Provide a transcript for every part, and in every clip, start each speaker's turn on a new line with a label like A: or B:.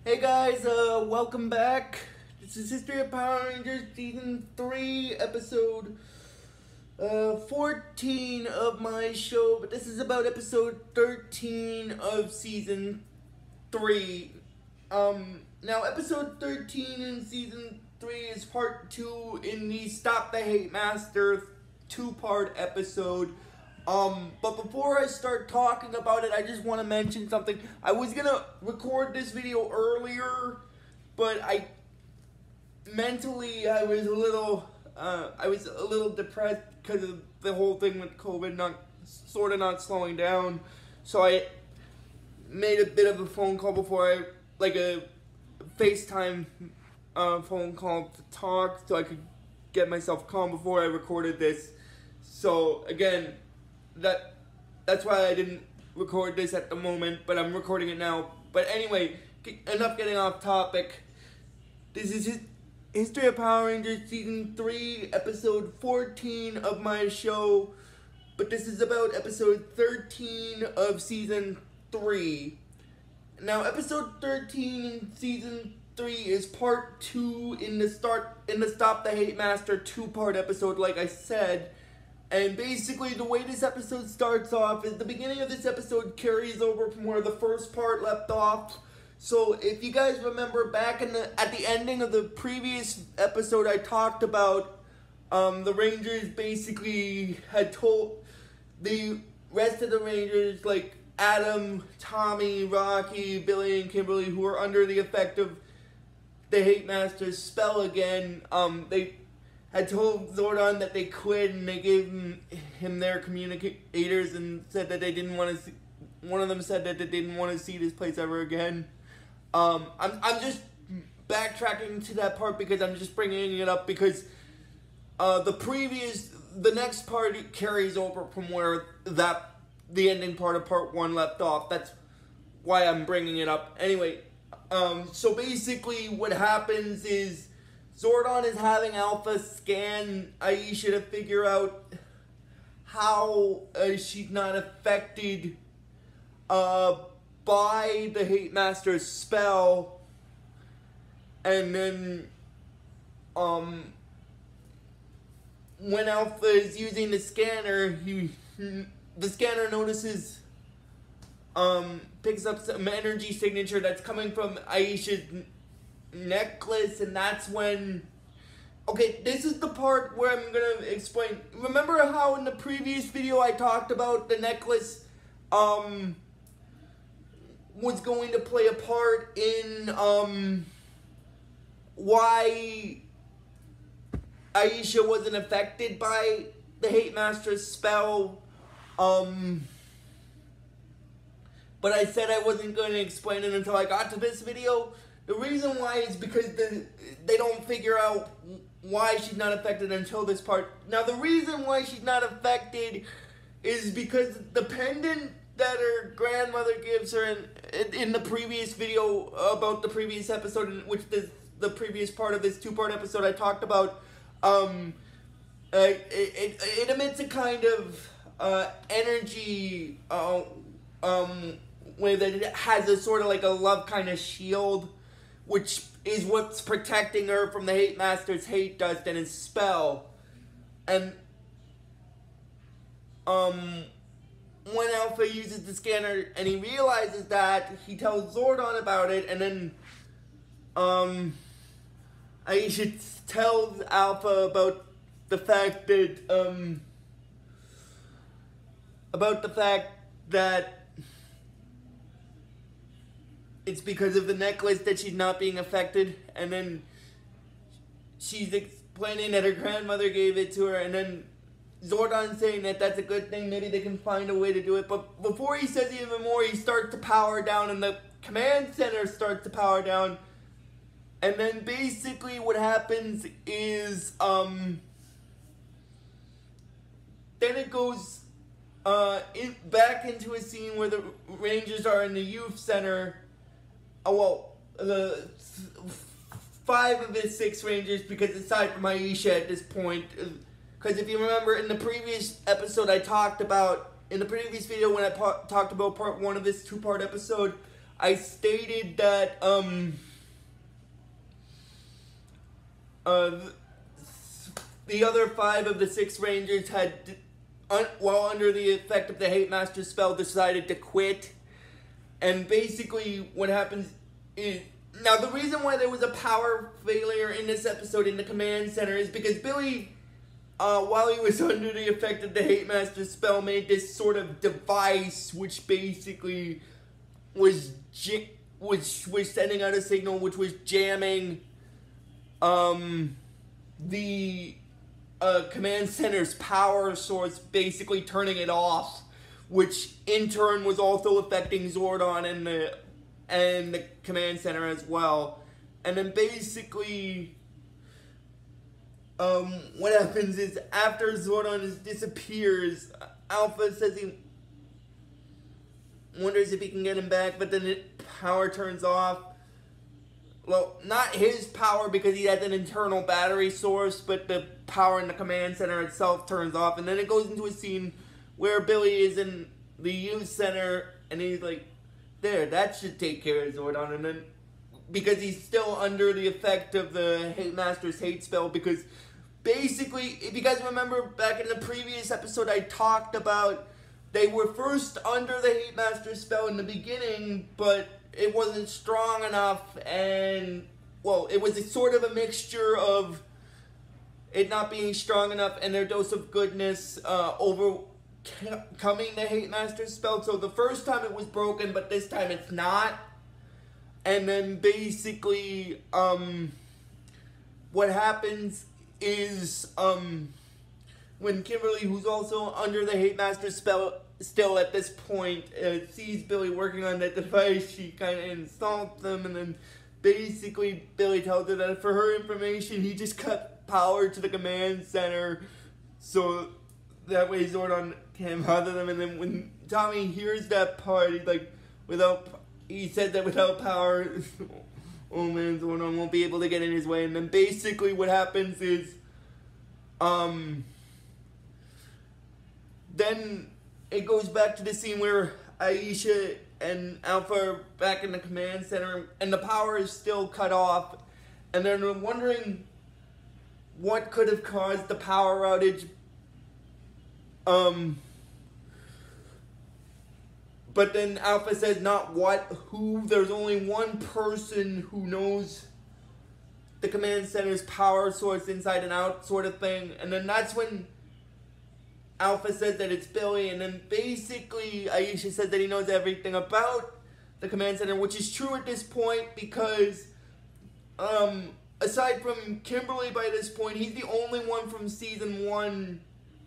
A: Hey guys, welcome back. This is History of Power Rangers Season 3, Episode 14 of my show, but this is about Episode 13 of Season 3. Now Episode 13 in Season 3 is Part 2 in the Stop the Hate Master 2-part episode. But before I start talking about it, I just want to mention something. I was gonna record this video earlier, but mentally I was a little depressed because of the whole thing with COVID not slowing down. So I made a bit of a phone call before a FaceTime phone call to talk, so I could get myself calm before I recorded this. So again, that's why I didn't record this at the moment, but I'm recording it now. But anyway, enough getting off topic. This is History of Power Rangers Season 3, Episode 14 of my show. But this is about Episode 13 of Season 3. Now, Episode 13 in Season 3 is Part 2 in the Stop the Hate Master 2-part episode, like I said. And basically, the way this episode starts off is the beginning of this episode carries over from where the first part left off. So, if you guys remember back at the ending of the previous episode, I talked about the Rangers basically had told the rest of the Rangers, like Adam, Tommy, Rocky, Billy, and Kimberly, who were under the effect of the Hate Master's spell again, they had told Zordon that they quit, and they gave him their communicators and said that they didn't want to see, one of them said that they didn't want to see this place ever again. I'm just backtracking to that part because I'm just bringing it up because the next part carries over from where the ending part of Part 1 left off. That's why I'm bringing it up. Anyway, so basically what happens is Zordon is having Alpha scan Aiesha to figure out how she's not affected by the Hate Master's spell. And then when Alpha is using the scanner, the scanner notices, picks up some energy signature that's coming from Aiesha's necklace, and that's when, okay, this is the part where I'm gonna explain. Remember how in the previous video I talked about the necklace was going to play a part in why Aiesha wasn't affected by the Hate Master's spell, but I said I wasn't going to explain it until I got to this video. The reason why is because they don't figure out why she's not affected until this part. Now, the reason why she's not affected is because the pendant that her grandmother gives her in the previous video about the previous episode, in which the previous part of this 2-part episode I talked about, it emits a kind of energy wave that it has a sort of like a love kind of shield, which is what's protecting her from the Hate Master's hate dust and his spell. And when Alpha uses the scanner and he realizes that, he tells Zordon about it, and then Aiesha tells Alpha about the fact that it's because of the necklace that she's not being affected, and then she's explaining that her grandmother gave it to her, and then Zordon's saying that that's a good thing, maybe they can find a way to do it. But before he says even more, he starts to power down, and the command center starts to power down. And then basically what happens is, then it goes back into a scene where the Rangers are in the youth center. The 5 of the 6 Rangers, because aside from Aiesha at this point, because if you remember in the previous episode I talked about, in the previous video when I talked about Part 1 of this 2-part episode, I stated that, the other 5 of the 6 Rangers had, while under the effect of the Hate Master spell, decided to quit. And basically what happens is, now the reason why there was a power failure in this episode in the command center is because Billy, while he was under the effect of the Hate Master spell, made this sort of device which basically was sending out a signal which was jamming the command center's power source, basically turning it off, which in turn was also affecting Zordon and the command center as well. And then basically, what happens is after Zordon disappears, Alpha says he wonders if he can get him back, but then the power turns off. Well, not his power because he has an internal battery source, but the power in the command center itself turns off. And then it goes into a scene where Billy is in the youth center, and he's like, there, that should take care of Zordon. And then, because he's still under the effect of the Hate Master's hate spell, because basically, if you guys remember back in the previous episode, I talked about they were first under the Hate Master spell in the beginning, but it wasn't strong enough, and, well, it was a sort of a mixture of it not being strong enough and their dose of goodness overcoming the Hate Master spell. So the first time it was broken, but this time it's not. And then basically, what happens is, when Kimberly, who's also under the Hate Master spell still at this point, sees Billy working on that device, she kind of insults them, and then basically Billy tells her that for her information, he just cut power to the command center, so that way Zordon can't bother them. And then when Tommy hears that part, he's like, he said that without power, oh man, Zordon won't be able to get in his way. And then basically what happens is, then it goes back to the scene where Aiesha and Alpha are back in the command center, and the power is still cut off, and they're wondering what could have caused the power outage. But then Alpha says not what, who. There's only one person who knows the command center's power source inside and out, sort of thing. And then that's when Alpha says that it's Billy, and then basically Aiesha says that he knows everything about the command center, which is true at this point because, aside from Kimberly by this point, he's the only one from season 1.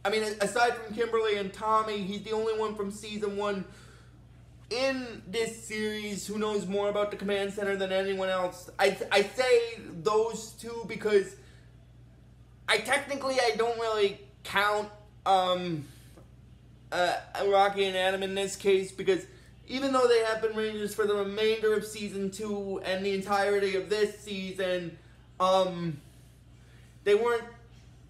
A: I mean, aside from Kimberly and Tommy, he's the only one from season 1 in this series who knows more about the command center than anyone else. I say those two because I don't really count Rocky and Adam in this case, because even though they have been Rangers for the remainder of season 2 and the entirety of this season, they weren't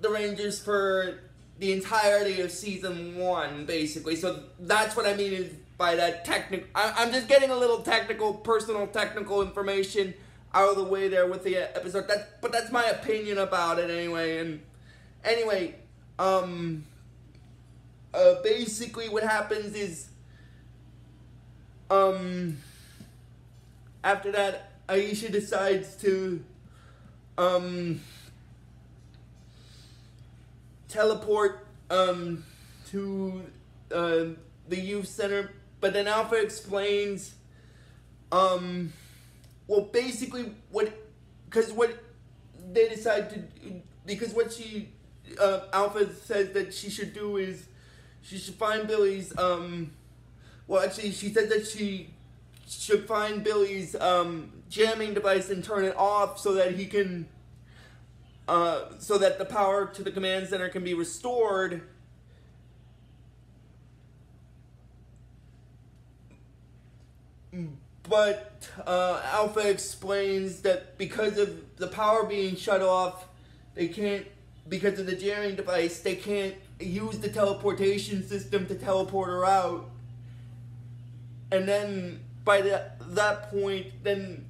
A: the Rangers for the entirety of season 1, basically. So that's what I mean is by that technical. I'm just getting a little personal technical information out of the way there with the episode. But that's my opinion about it anyway. And anyway, basically what happens is, after that, Aiesha decides to, teleport, to, the youth center, but then Alpha explains, well, basically what they decide to, because what Alpha says that she should do is, she should find Billy's, well, actually, she said that she should find Billy's, jamming device and turn it off so that he can, so that the power to the command center can be restored. But, Alpha explains that because of the power being shut off, they can't, because of the jamming device, they can't use the teleportation system to teleport her out. And then by that point, then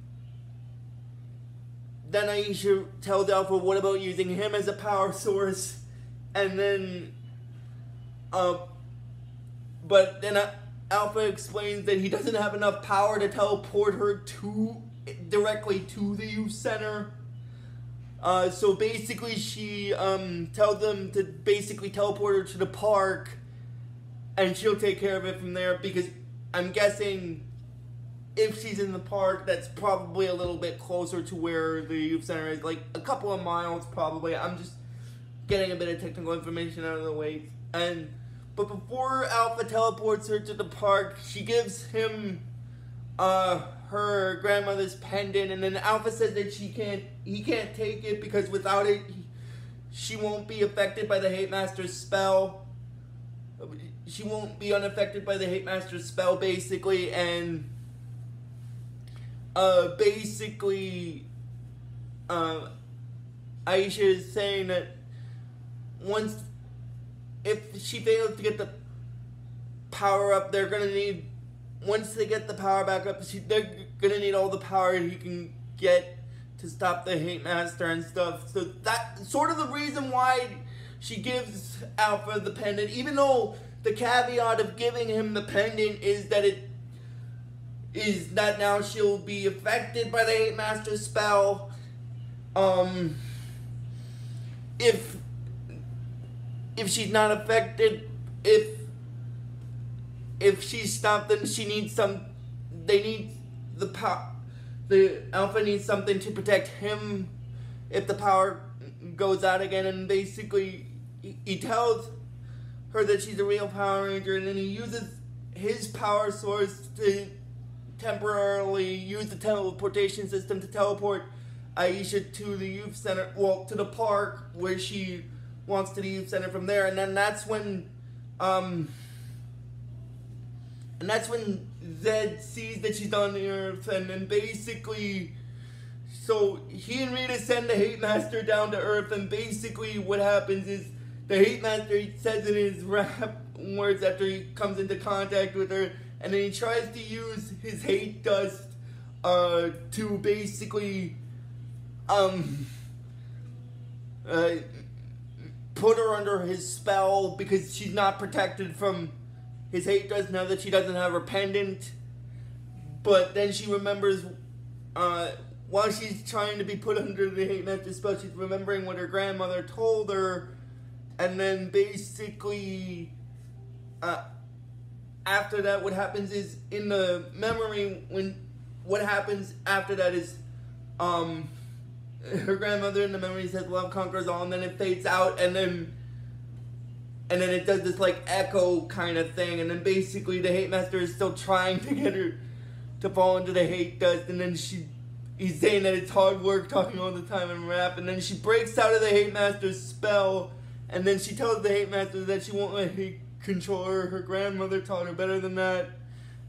A: Aiesha tells Alpha, what about using him as a power source? And then, but then Alpha explains that he doesn't have enough power to teleport her directly to the youth center. So basically she tells them to basically teleport her to the park, and she'll take care of it from there, because I'm guessing if she's in the park, that's probably a little bit closer to where the youth center is, like a couple of miles probably. I'm just getting a bit of technical information out of the way. But before Alpha teleports her to the park, she gives him her grandmother's pendant, and then Alpha says that he can't take it because without it, she won't be affected by the Hate Master's spell. She won't be unaffected by the Hate Master's spell, basically, and basically, Aiesha is saying that if she fails to get the power up, they're gonna need, once they get the power back up, they're gonna need all the power he can get to stop the Hate Master and stuff. So that's sort of the reason why she gives Alpha the pendant, even though the caveat of giving him the pendant is that now she'll be affected by the Hate Master spell. If she's not affected, if she's stopped, then she needs the Alpha needs something to protect him if the power goes out again, and basically he tells her that she's a real Power Ranger, and then he uses his power source to temporarily use the teleportation system to teleport Aiesha to the youth center, well, to the park, where she walks to the youth center from there, and then that's when Zed sees that she's on the Earth, and then basically, so he and Rita send the Hate Master down to Earth, and basically what happens is the Hate Master, he says in his rap words after he comes into contact with her, and then he tries to use his hate dust to basically put her under his spell, because she's not protected from his hate dust now that she doesn't have her pendant. But then she remembers, while she's trying to be put under the Hate Master spell, she's remembering what her grandmother told her, and then basically after that, what happens is, in the memory, what happens after that is her grandmother in the memory says love conquers all, and then it fades out, and then it does this like echo kind of thing, and then basically the Hate Master is still trying to get her to fall into the hate dust, and then he's saying that it's hard work talking all the time in rap, and then she breaks out of the Hate Master's spell, and then she tells the Hate Master that she won't let hate control her. Her grandmother taught her better than that.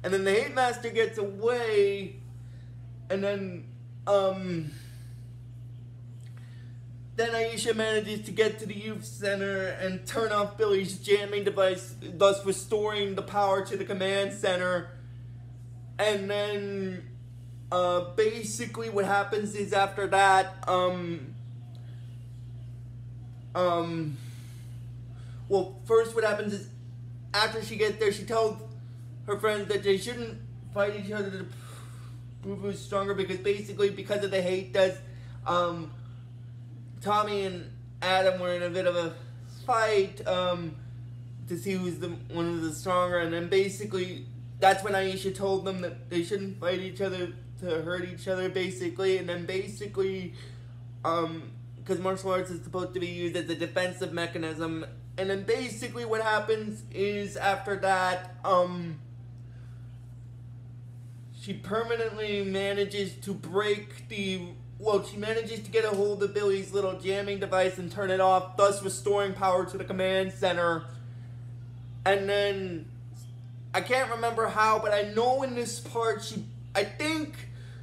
A: And then the Hate Master gets away, and then Aiesha manages to get to the youth center and turn off Billy's jamming device, thus restoring the power to the command center. And then basically what happens is, after that, well, first what happens is, after she gets there, she tells her friends that they shouldn't fight each other to prove who's stronger, because basically, because of the hate dust, Tommy and Adam were in a bit of a fight to see who's one of the stronger, and then basically that's when Aiesha told them that they shouldn't fight each other to hurt each other, basically. And then basically, because martial arts is supposed to be used as a defensive mechanism, and then basically what happens is, after that, she permanently manages to she manages to get a hold of Billy's little jamming device and turn it off, thus restoring power to the command center. And then, I can't remember how, but I know in this part, I think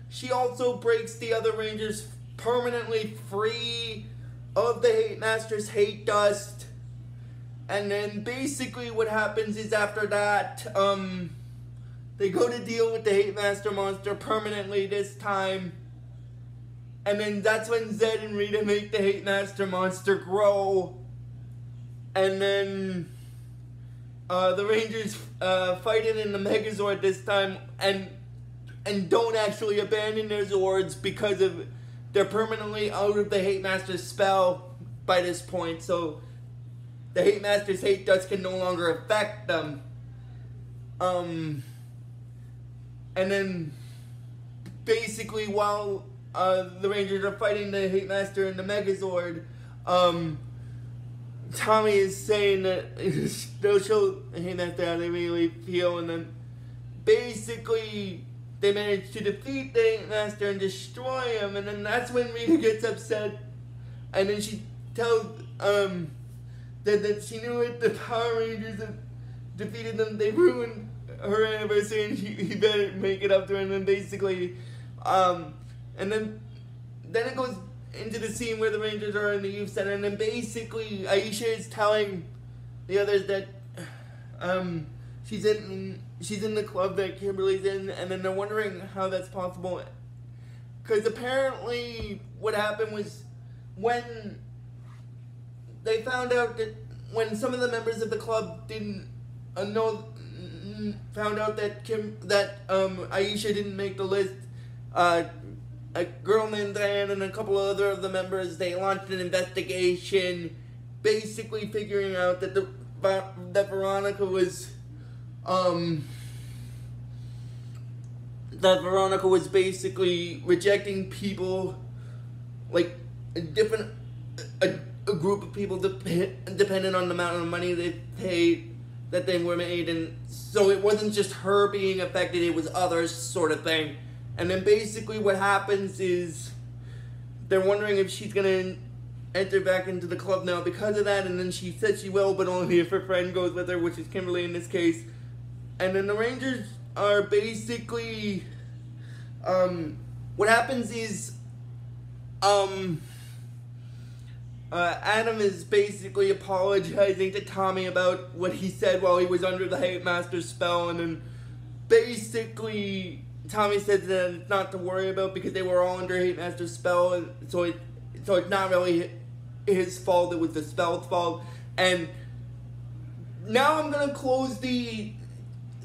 A: she also breaks the other Rangers permanently free of the Hate Master's hate dust. And then basically what happens is, after that, they go to deal with the Hate Master monster permanently this time. And then that's when Zed and Rita make the Hate Master monster grow. And then the Rangers fight it in the Megazord this time and don't actually abandon their Zords because of they're permanently out of the Hate Master's spell by this point. So the Hate Master's hate dust can no longer affect them. And then basically while the Rangers are fighting the Hate Master in the Megazord, Tommy is saying that they'll show the Hate Master how they really feel, and then basically they manage to defeat the Hate Master and destroy him, and then that's when Rita gets upset, and then she tells that she knew it, the Power Rangers have defeated them, they ruined her anniversary, and he better make it up to her, and then basically, and then it goes into the scene where the Rangers are in the youth center, and then basically Aiesha is telling the others that she's in the club that Kimberly's in, and then they're wondering how that's possible, because apparently what happened was when they found out that when some of the members of the club didn't found out that Aiesha didn't make the list, a girl named Diane and a couple of other of the members, they launched an investigation, basically figuring out that Veronica was basically rejecting people, like a group of people dependent on the amount of money they paid that they were made, and so it wasn't just her being affected, it was others, sort of thing. And then basically what happens is they're wondering if she's gonna enter back into the club now because of that, and then she said she will, but only if her friend goes with her, which is Kimberly in this case. And then the Rangers are basically what happens is Adam is basically apologizing to Tommy about what he said while he was under the Hate Master's spell, and then basically Tommy said that it's not to worry about because they were all under Hate Master's spell, and so it's not really his fault, it was the spell's fault. And now I'm gonna close the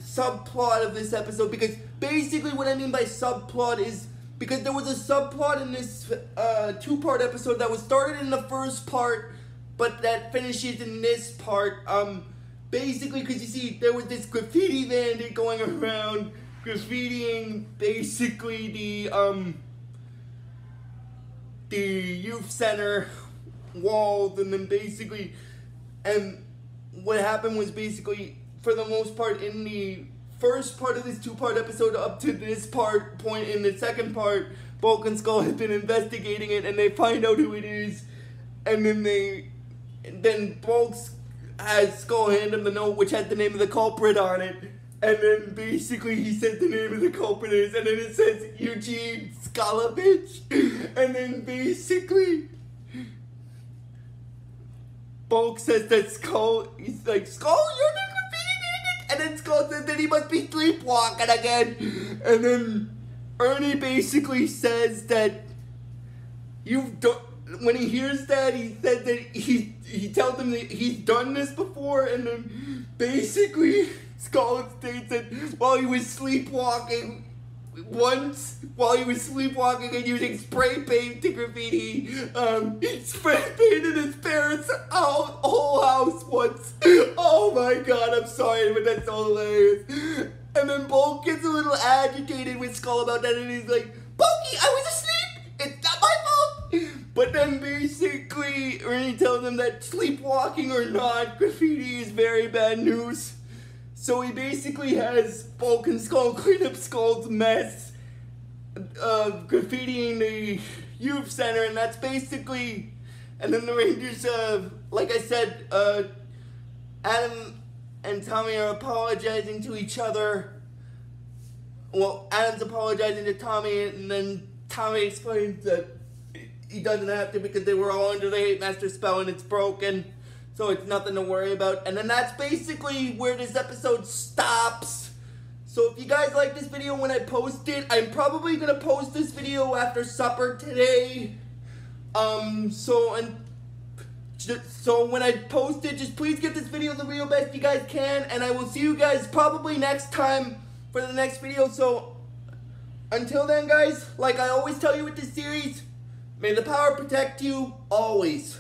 A: subplot of this episode, because basically what I mean by subplot is because there was a subplot in this two-part episode that was started in the first part, but that finishes in this part. Basically, because you see, there was this graffiti bandit going around graffitiing basically the youth center walls, and then basically, and what happened was basically, for the most part, in the first part of this two-part episode up to this point in the second part, Bulk and Skull have been investigating it, and they find out who it is, and then Bulk has Skull hand him the note which had the name of the culprit on it, and then basically he said the name of the culprit is, and then it says Eugene Skolovich, and then basically Bulk says that Skull, he's like, Skull, you're the graffiti bandit, and then Skull says that he must be sleepwalking again, and then Ernie basically says that when he hears that, he said that he tells him that he's done this before, and then basically Skull states that while he was sleepwalking and using spray paint to graffiti, he spray painted his parents' whole house once. Oh my god, I'm sorry, but that's so hilarious. And then Bulk gets a little agitated with Skull about that, and he's like, Bulky, I was asleep! It's not my fault! But then basically, Ernie tells him that sleepwalking or not, graffiti is very bad news. So he basically has Bulk and Skull clean up Skull's mess of graffitiing the youth center, and that's basically, and then the Rangers, like I said, Adam and Tommy are apologizing to each other. Well, Adam's apologizing to Tommy, and then Tommy explains that he doesn't have to because they were all under the Hate Master spell and it's broken. So it's nothing to worry about. And then that's basically where this episode stops. So if you guys like this video when I post it, I'm probably gonna post this video after supper today. So when I post it, just please give this video the real best you guys can, and I will see you guys probably next time for the next video. So until then, guys, like I always tell you with this series, may the power protect you always.